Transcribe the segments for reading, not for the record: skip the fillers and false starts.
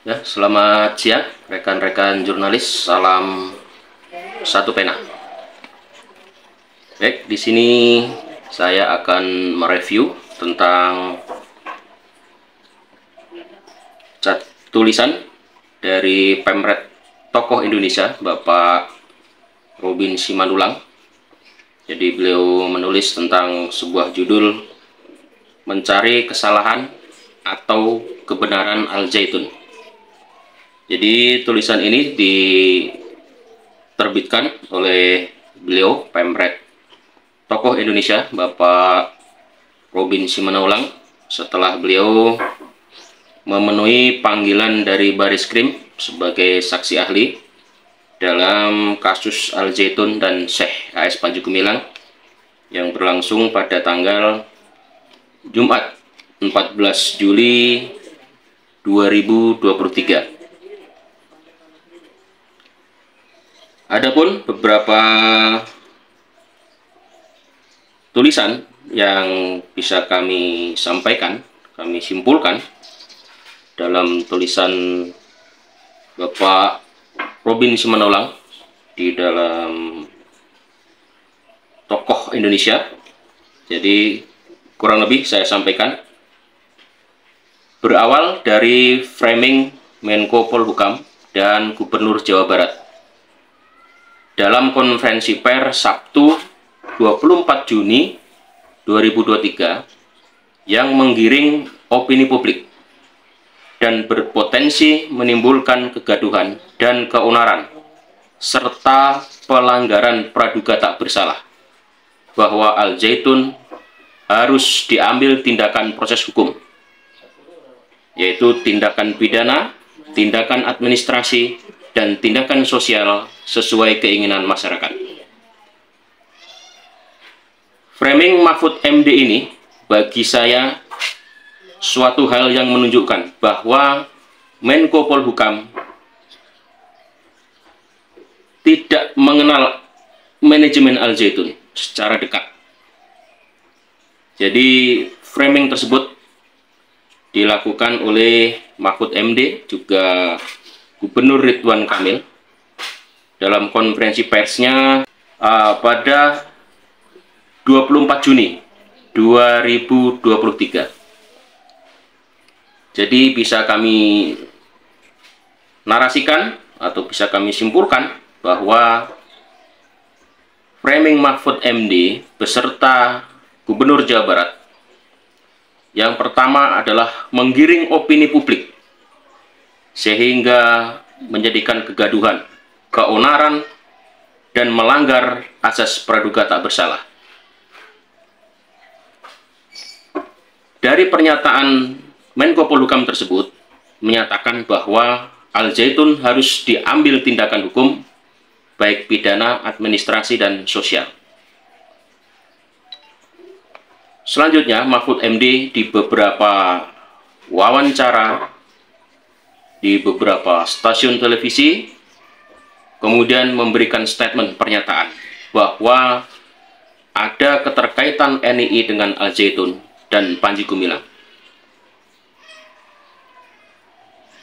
Ya, selamat siang rekan-rekan jurnalis. Salam satu pena. Baik, di sini saya akan mereview tentang tulisan dari Pemret tokoh Indonesia, Bapak Robin Simandulang. Jadi beliau menulis tentang sebuah judul mencari kesalahan atau kebenaran Al-Zaitun. Jadi tulisan ini diterbitkan oleh beliau, Pemret tokoh Indonesia, Bapak Robin Simandulang, setelah beliau memenuhi panggilan dari Baris Krim sebagai saksi ahli dalam kasus Al-Zaitun dan Syekh AS Panji Gumilang yang berlangsung pada tanggal Jumat 14 Juli 2023. Adapun beberapa tulisan yang bisa kami sampaikan, kami simpulkan dalam tulisan Bapak Robin Simandulang di dalam tokoh Indonesia. Jadi kurang lebih saya sampaikan berawal dari framing Menko Polhukam dan Gubernur Jawa Barat dalam konferensi pers Sabtu 24 Juni 2023 yang menggiring opini publik dan berpotensi menimbulkan kegaduhan dan keonaran serta pelanggaran praduga tak bersalah, bahwa Al-Zaitun harus diambil tindakan proses hukum, yaitu tindakan pidana, tindakan administrasi, dan tindakan sosial sesuai keinginan masyarakat. Framing Mahfud MD ini bagi saya suatu hal yang menunjukkan bahwa Menko Polhukam tidak mengenal manajemen Al-Zaitun secara dekat. Jadi framing tersebut dilakukan oleh Mahfud MD juga Gubernur Ridwan Kamil dalam konferensi persnya pada 24 Juni 2023. Jadi bisa kami narasikan atau bisa kami simpulkan bahwa framing Mahfud MD beserta Gubernur Jawa Barat yang pertama adalah menggiring opini publik sehingga menjadikan kegaduhan, keonaran, dan melanggar asas praduga tak bersalah. Dari pernyataan Menko Polhukam tersebut menyatakan bahwa Al-Zaitun harus diambil tindakan hukum baik pidana, administrasi, dan sosial. Selanjutnya, Mahfud MD di beberapa wawancara di beberapa stasiun televisi kemudian memberikan statement pernyataan bahwa ada keterkaitan NII dengan Al-Zaitun dan Panji Gumilang.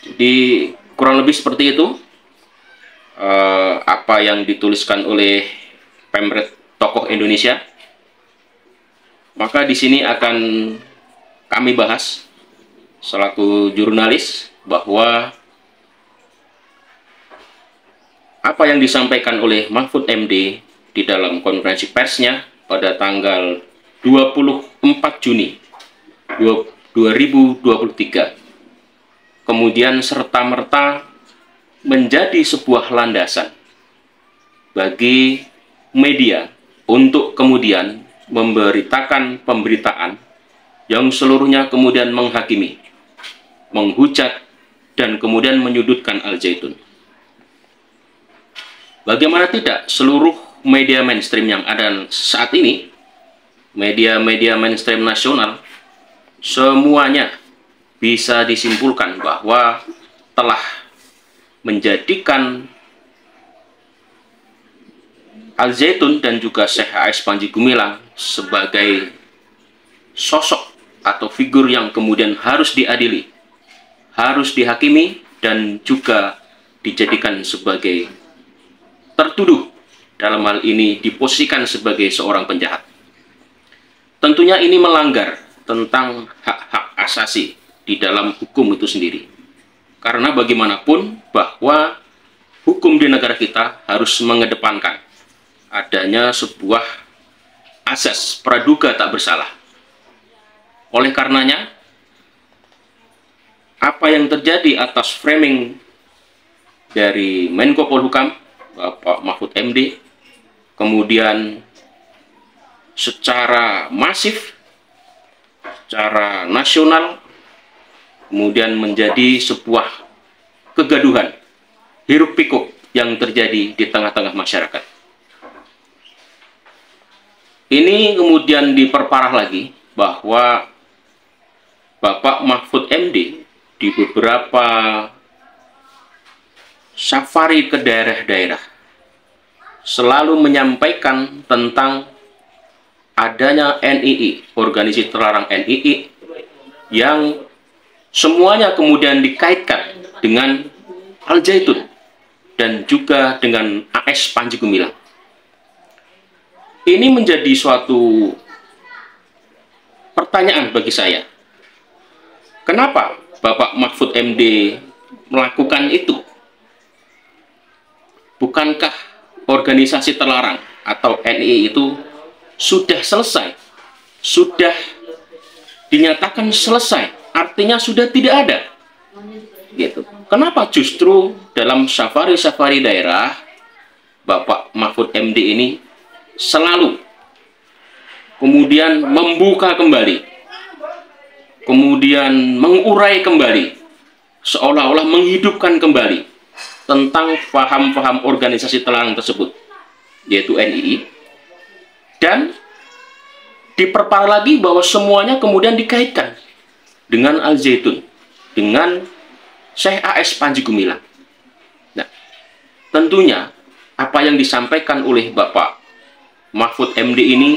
Jadi kurang lebih seperti itu apa yang dituliskan oleh Pemret tokoh Indonesia. Maka di sini akan kami bahas selaku jurnalis bahwa apa yang disampaikan oleh Mahfud MD di dalam konferensi persnya pada tanggal 24 Juni 2023 kemudian serta-merta menjadi sebuah landasan bagi media untuk kemudian memberitakan pemberitaan yang seluruhnya kemudian menghakimi, menghujat, dan kemudian menyudutkan Al-Zaitun. Bagaimana tidak, seluruh media mainstream yang ada saat ini, media-media mainstream nasional, semuanya bisa disimpulkan bahwa telah menjadikan Al-Zaitun dan juga Syekh AS Panji Gumilang sebagai sosok atau figur yang kemudian harus diadili, harus dihakimi, dan juga dijadikan sebagai tertuduh, dalam hal ini diposisikan sebagai seorang penjahat. Tentunya ini melanggar tentang hak-hak asasi di dalam hukum itu sendiri. Karena bagaimanapun bahwa hukum di negara kita harus mengedepankan adanya sebuah asas praduga tak bersalah. Oleh karenanya, apa yang terjadi atas framing dari Menko Polhukam, Bapak Mahfud MD, kemudian secara masif, secara nasional, kemudian menjadi sebuah kegaduhan, hiruk pikuk yang terjadi di tengah-tengah masyarakat. Ini kemudian diperparah lagi bahwa Bapak Mahfud MD di beberapa safari ke daerah-daerah selalu menyampaikan tentang adanya NII, organisasi terlarang NII, yang semuanya kemudian dikaitkan dengan Al Zaitun dan juga dengan AS Panji Gumilang. Ini menjadi suatu pertanyaan bagi saya. Kenapa Bapak Mahfud MD melakukan itu? Bukankah organisasi terlarang atau NII itu sudah selesai? Sudah dinyatakan selesai? Artinya sudah tidak ada, gitu. Kenapa justru dalam safari-safari daerah Bapak Mahfud MD ini selalu kemudian membuka kembali, kemudian mengurai kembali, seolah-olah menghidupkan kembali tentang paham-paham organisasi terlarang tersebut, yaitu NII, dan diperparah lagi bahwa semuanya kemudian dikaitkan dengan Al Zaitun, dengan Syekh AS Panji Gumilang. Nah, tentunya apa yang disampaikan oleh Bapak Mahfud MD ini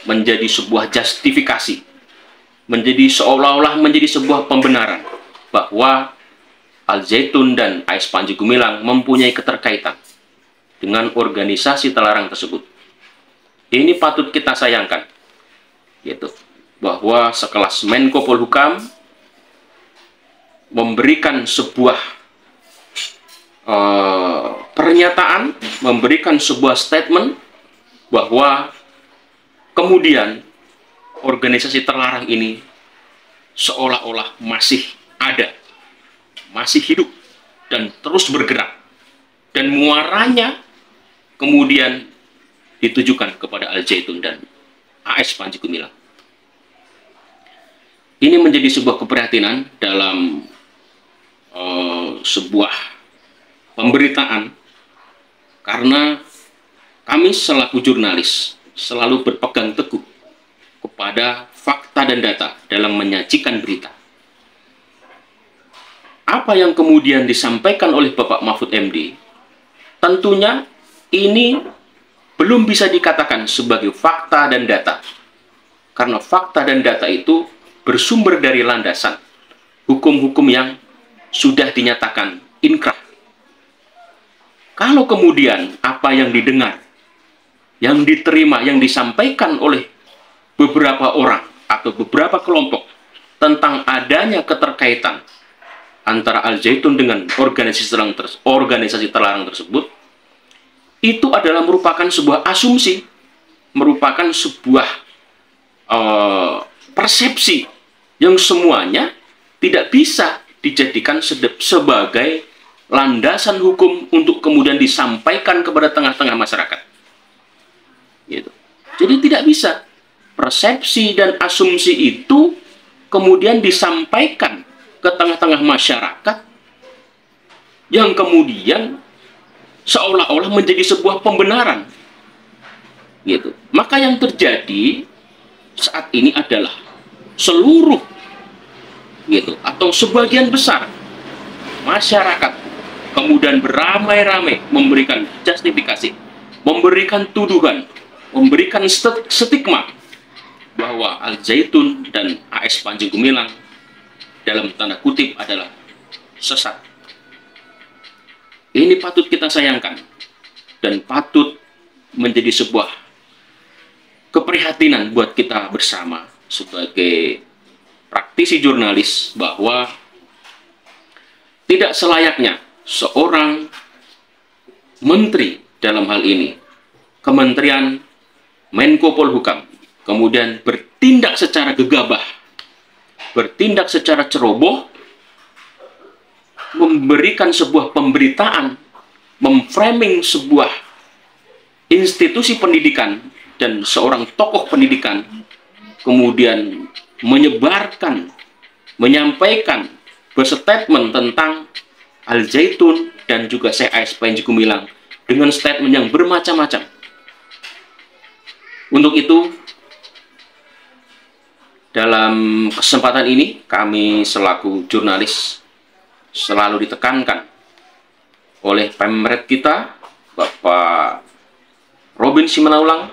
menjadi sebuah justifikasi, menjadi seolah-olah menjadi sebuah pembenaran bahwa Al Zaitun dan AS Panji Gumilang mempunyai keterkaitan dengan organisasi terlarang tersebut. Ini patut kita sayangkan, gitu, bahwa sekelas Menko Polhukam memberikan sebuah pernyataan, memberikan sebuah statement bahwa kemudian organisasi terlarang ini seolah-olah masih ada, masih hidup, dan terus bergerak, dan muaranya kemudian ditujukan kepada Al Zaitun dan AS Panji Gumilang. Ini menjadi sebuah keprihatinan dalam sebuah pemberitaan, karena kami selaku jurnalis selalu berpegang teguh kepada fakta dan data dalam menyajikan berita. Apa yang kemudian disampaikan oleh Bapak Mahfud MD, tentunya ini belum bisa dikatakan sebagai fakta dan data, karena fakta dan data itu bersumber dari landasan hukum-hukum yang sudah dinyatakan inkrah. Kalau kemudian apa yang didengar, yang diterima, yang disampaikan oleh beberapa orang atau beberapa kelompok tentang adanya keterkaitan antara Al Zaitun dengan organisasi terlarang tersebut, itu adalah merupakan sebuah asumsi, merupakan sebuah persepsi yang semuanya tidak bisa dijadikan sebagai landasan hukum untuk kemudian disampaikan kepada tengah-tengah masyarakat. Gitu. Jadi tidak bisa persepsi dan asumsi itu kemudian disampaikan ke tengah-tengah masyarakat yang kemudian seolah-olah menjadi sebuah pembenaran. Gitu. Maka yang terjadi saat ini adalah seluruh, gitu, atau sebagian besar masyarakat kemudian beramai-ramai memberikan justifikasi, memberikan tuduhan, memberikan stigma bahwa Al Zaitun dan AS Panji Gumilang dalam tanda kutip adalah sesat. Ini patut kita sayangkan dan patut menjadi sebuah keprihatinan buat kita bersama sebagai praktisi jurnalis, bahwa tidak selayaknya seorang menteri dalam hal ini Kementerian Menko Polhukam kemudian bertindak secara gegabah, bertindak secara ceroboh, memberikan sebuah pemberitaan, memframing sebuah institusi pendidikan dan seorang tokoh pendidikan, kemudian menyebarkan, menyampaikan berstatement tentang Al Zaitun dan juga CAS Panji Gumilang dengan statement yang bermacam-macam. Untuk itu, dalam kesempatan ini kami selaku jurnalis selalu ditekankan oleh Pemret kita, Bapak Robin Simanaulang,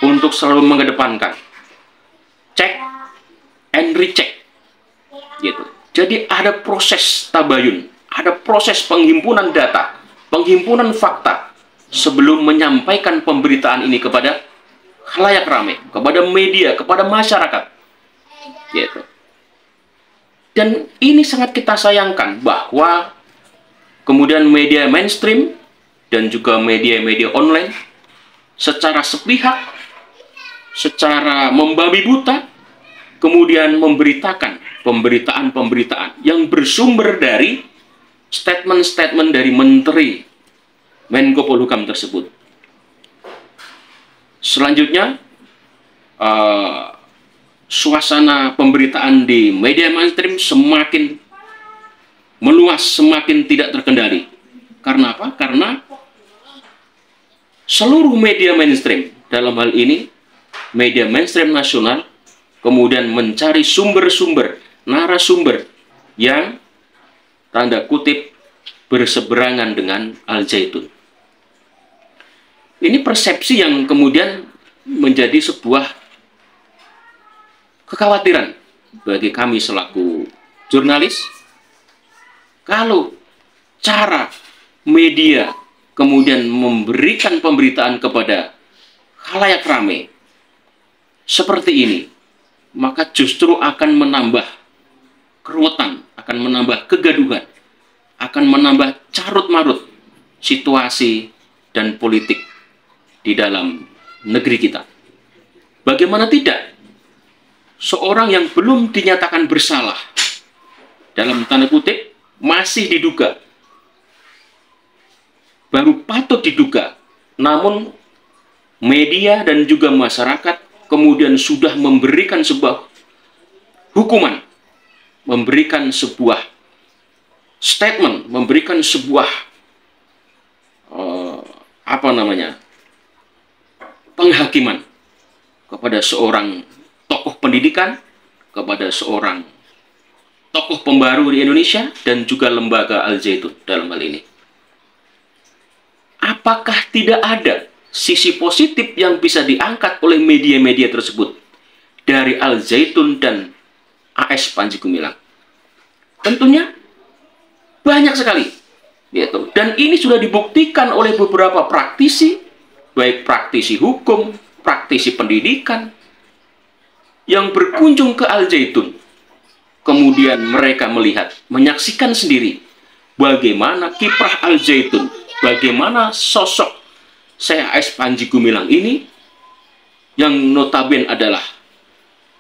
untuk selalu mengedepankan cek and recheck, gitu. Jadi ada proses tabayun, ada proses penghimpunan data, penghimpunan fakta sebelum menyampaikan pemberitaan ini kepada khalayak ramai, kepada media, kepada masyarakat, gitu. Dan ini sangat kita sayangkan bahwa kemudian media mainstream dan juga media-media online secara sepihak, secara membabi buta, kemudian memberitakan pemberitaan-pemberitaan yang bersumber dari statement-statement dari Menteri Menko Polhukam tersebut. Selanjutnya, suasana pemberitaan di media mainstream semakin meluas, semakin tidak terkendali. Karena apa? Karena seluruh media mainstream, dalam hal ini media mainstream nasional, kemudian mencari sumber-sumber, narasumber yang tanda kutip berseberangan dengan Al Zaitun. Ini persepsi yang kemudian menjadi sebuah kekhawatiran bagi kami selaku jurnalis, kalau cara media kemudian memberikan pemberitaan kepada khalayak ramai seperti ini, maka justru akan menambah keruwetan, akan menambah kegaduhan, akan menambah carut-marut situasi dan politik di dalam negeri kita. Bagaimana tidak? Seorang yang belum dinyatakan bersalah, dalam tanda kutip, masih diduga, baru patut diduga, namun media dan juga masyarakat kemudian sudah memberikan sebuah hukuman, memberikan sebuah statement, memberikan sebuah penghakiman kepada seorang tokoh pendidikan, kepada seorang tokoh pembaru di Indonesia, dan juga lembaga Al Zaitun dalam hal ini. Apakah tidak ada sisi positif yang bisa diangkat oleh media-media tersebut dari Al Zaitun dan AS Panji Gumilang? Tentunya banyak sekali, gitu. Dan ini sudah dibuktikan oleh beberapa praktisi, baik praktisi hukum, praktisi pendidikan, yang berkunjung ke Al Zaitun. Kemudian mereka melihat, menyaksikan sendiri bagaimana kiprah Al Zaitun, bagaimana sosok CAS Panji Gumilang ini, yang notabene adalah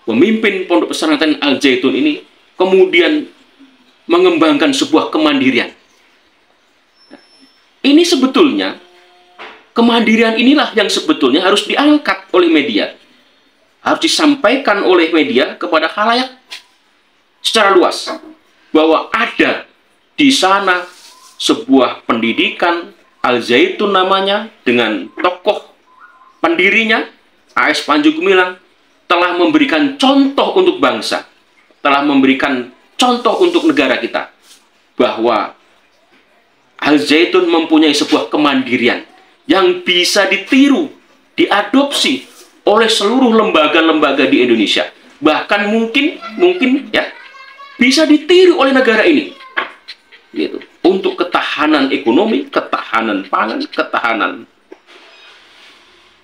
pemimpin pondok pesantren Al Zaitun ini, kemudian mengembangkan sebuah kemandirian. Ini sebetulnya, kemandirian inilah yang sebetulnya harus diangkat oleh media, harus disampaikan oleh media kepada khalayak secara luas, bahwa ada di sana sebuah pendidikan Al Zaitun namanya, dengan tokoh pendirinya AS Panji Gumilang telah memberikan contoh untuk bangsa, telah memberikan contoh untuk negara kita, bahwa Al Zaitun mempunyai sebuah kemandirian yang bisa ditiru, diadopsi oleh seluruh lembaga-lembaga di Indonesia. Bahkan mungkin ya, bisa ditiru oleh negara ini. gitu, untuk ketahanan ekonomi, ketahanan pangan, ketahanan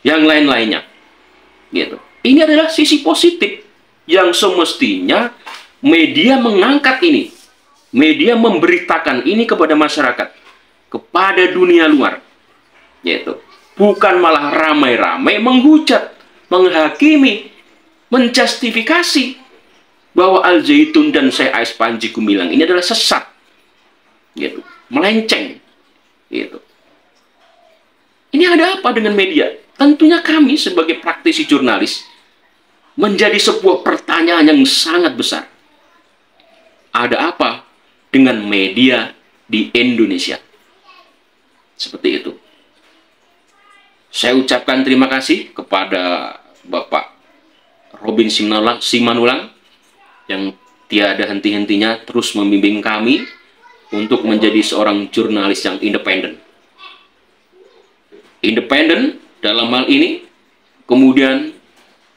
yang lain-lainnya, gitu. Ini adalah sisi positif yang semestinya media mengangkat ini, media memberitakan ini kepada masyarakat, kepada dunia luar, gitu. Bukan malah ramai-ramai menghujat, menghakimi, menjustifikasi bahwa Al Zaitun dan Syekh Ais Panji Gumilang ini adalah sesat, gitu, melenceng, gitu. Ini ada apa dengan media? Tentunya kami sebagai praktisi jurnalis menjadi sebuah pertanyaan yang sangat besar. Ada apa dengan media di Indonesia? Seperti itu. Saya ucapkan terima kasih kepada Bapak Robin Simanulang yang tiada henti-hentinya terus membimbing kami untuk menjadi seorang jurnalis yang independen. Independen dalam hal ini kemudian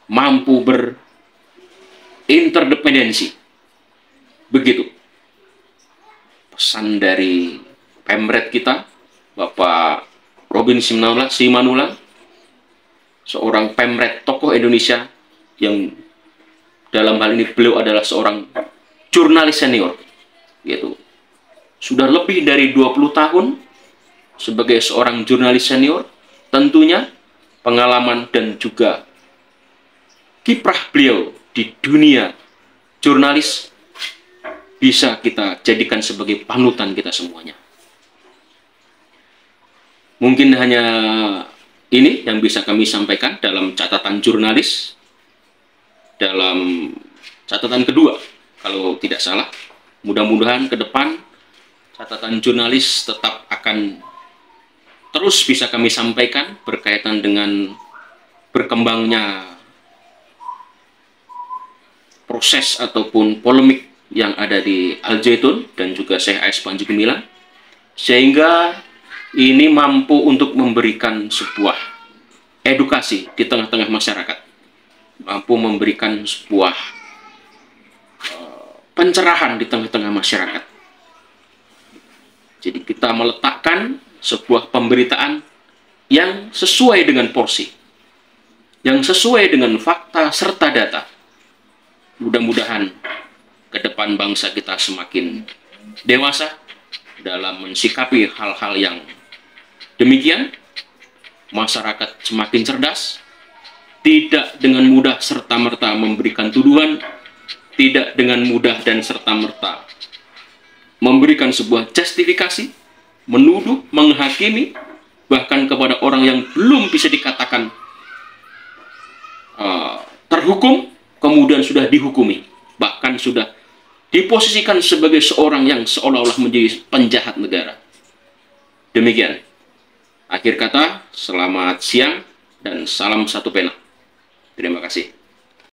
mampu berinterdependensi. Begitu pesan dari Pemret kita, Bapak Robin Simanulang, seorang Pemret tokoh Indonesia yang dalam hal ini beliau adalah seorang jurnalis senior, gitu. Sudah lebih dari 20 tahun sebagai seorang jurnalis senior, tentunya pengalaman dan juga kiprah beliau di dunia jurnalis bisa kita jadikan sebagai panutan kita semuanya. Mungkin hanya ini yang bisa kami sampaikan dalam catatan jurnalis, dalam catatan kedua, kalau tidak salah. Mudah-mudahan ke depan catatan jurnalis tetap akan terus bisa kami sampaikan berkaitan dengan berkembangnya proses ataupun polemik yang ada di Al Zaitun dan juga Syekh Ais Panji Gumilang, sehingga ini mampu untuk memberikan sebuah edukasi di tengah-tengah masyarakat, mampu memberikan sebuah pencerahan di tengah-tengah masyarakat. Jadi kita meletakkan sebuah pemberitaan yang sesuai dengan porsi, yang sesuai dengan fakta serta data. Mudah-mudahan ke depan bangsa kita semakin dewasa dalam mensikapi hal-hal yang demikian, masyarakat semakin cerdas, tidak dengan mudah serta-merta memberikan tuduhan, tidak dengan mudah dan serta-merta memberikan sebuah justifikasi, menuduh, menghakimi, bahkan kepada orang yang belum bisa dikatakan terhukum, kemudian sudah dihukumi, bahkan sudah diposisikan sebagai seorang yang seolah-olah menjadi penjahat negara. Demikian. Akhir kata, selamat siang dan salam satu pena. Terima kasih.